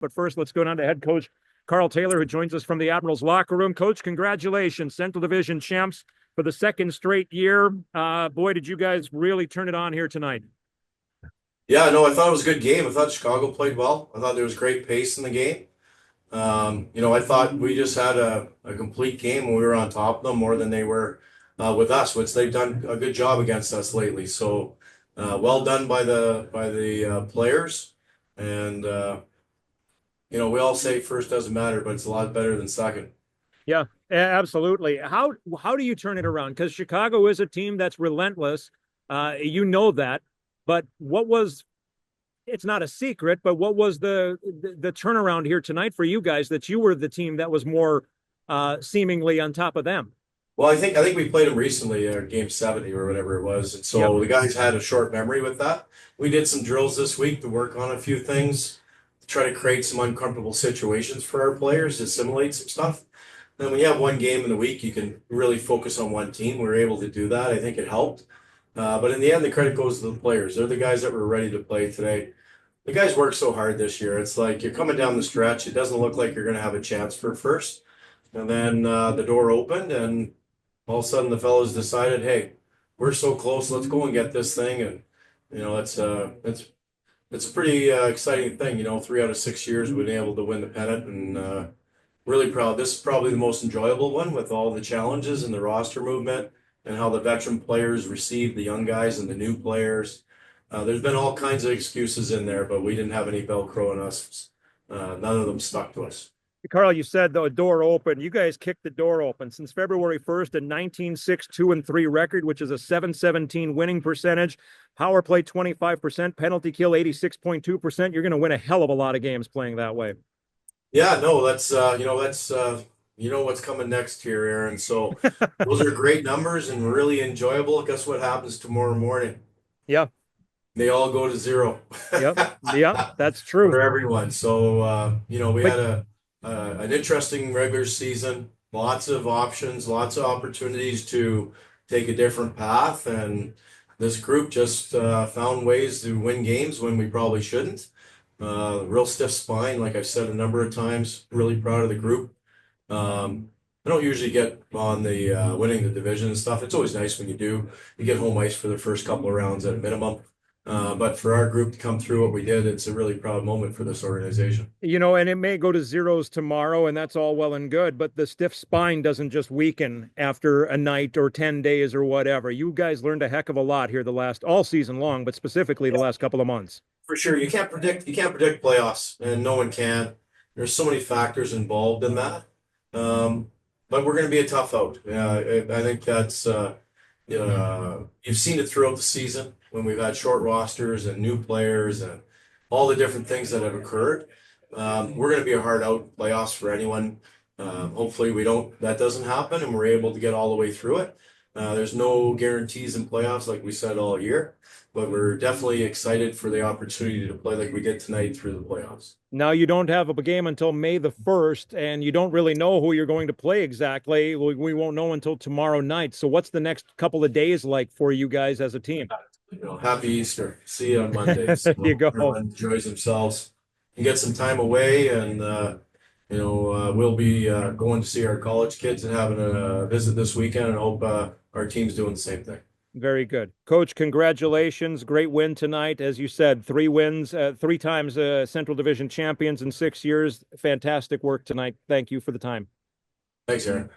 But first, let's go down to head coach Karl Taylor, who joins us from the Admirals locker room. Coach, congratulations, Central Division champs for the second straight year. Boy, did you guys really turn it on here tonight. Yeah, no, I thought it was a good game. I thought Chicago played well. I thought there was great pace in the game. I thought we just had a complete game when we were on top of them more than they were with us, which they've done a good job against us lately. So, well done by the players. And we all say first doesn't matter, but it's a lot better than second. Yeah, absolutely. How do you turn it around? Because Chicago is a team that's relentless. You know that. But what was it's not a secret, but what was the turnaround here tonight for you guys that you were the team that was more seemingly on top of them? Well, I think we played them recently, game 70 or whatever it was, and Yep. so the guys had a short memory with that. We did some drills this week to work on a few things, to try to create some uncomfortable situations for our players, to simulate some stuff. Then when you have one game in the week, you can really focus on one team. We were able to do that. I think it helped. But in the end, the credit goes to the players. They're the guys that were ready to play today. The guys worked so hard this year. It's like you're coming down the stretch. It doesn't look like you're going to have a chance for first. And then the door opened, and all of a sudden the fellows decided, hey, we're so close. Let's go and get this thing. And it's a pretty exciting thing. 3 out of 6 years we've been able to win the pennant, and really proud. This is probably the most enjoyable one with all the challenges and the roster movement and how the veteran players receive the young guys and the new players. There's been all kinds of excuses in there, but we didn't have any Velcro in us. None of them stuck to us. Karl, you said the door open. You guys kicked the door open since February 1st, a 19-6-2-3 record, which is a 717 winning percentage. Power play 25%, penalty kill 86.2%. You're going to win a hell of a lot of games playing that way. Yeah, no, what's coming next here, Aaron. So those are great numbers and really enjoyable. Guess what happens tomorrow morning? Yeah. They all go to zero. Yep. Yeah, that's true. For everyone. So we But had an interesting regular season, lots of options, lots of opportunities to take a different path, and this group just found ways to win games when we probably shouldn't. Real stiff spine, like I've said a number of times. Really proud of the group. I don't usually get on the winning the division and stuff. It's always nice when you do. You get home ice for the first couple of rounds at a minimum. But for our group to come through what we did, it's a really proud moment for this organization. and it may go to zeros tomorrow, and that's all well and good, but the stiff spine doesn't just weaken after a night or 10 days or whatever. You guys learned a heck of a lot here all season long, but specifically the Yeah, last couple of months. for sure. You can't predict playoffs, and no one can. There's so many factors involved in that. Um, but we're going to be a tough out. Yeah, I think that's you've seen it throughout the season when we've had short rosters and new players and all the different things that have occurred. We're going to be a hard out playoffs for anyone. Hopefully that doesn't happen and we're able to get all the way through it. There's no guarantees in playoffs like we said all year, but we're definitely excited for the opportunity to play like we did tonight through the playoffs. Now you don't have a game until May the 1st, and you don't really know who you're going to play exactly. We won't know until tomorrow night. So what's the next couple of days like for you guys as a team? Happy Easter. See you on Monday. There you So go. everyone enjoys themselves and get some time away. And, we'll be going to see our college kids and having a visit this weekend. And hope our team's doing the same thing. Very good. Coach, congratulations. Great win tonight. As you said, 3 wins, 3 times Central Division champions in 6 years. Fantastic work tonight. Thank you for the time. Thanks, Aaron.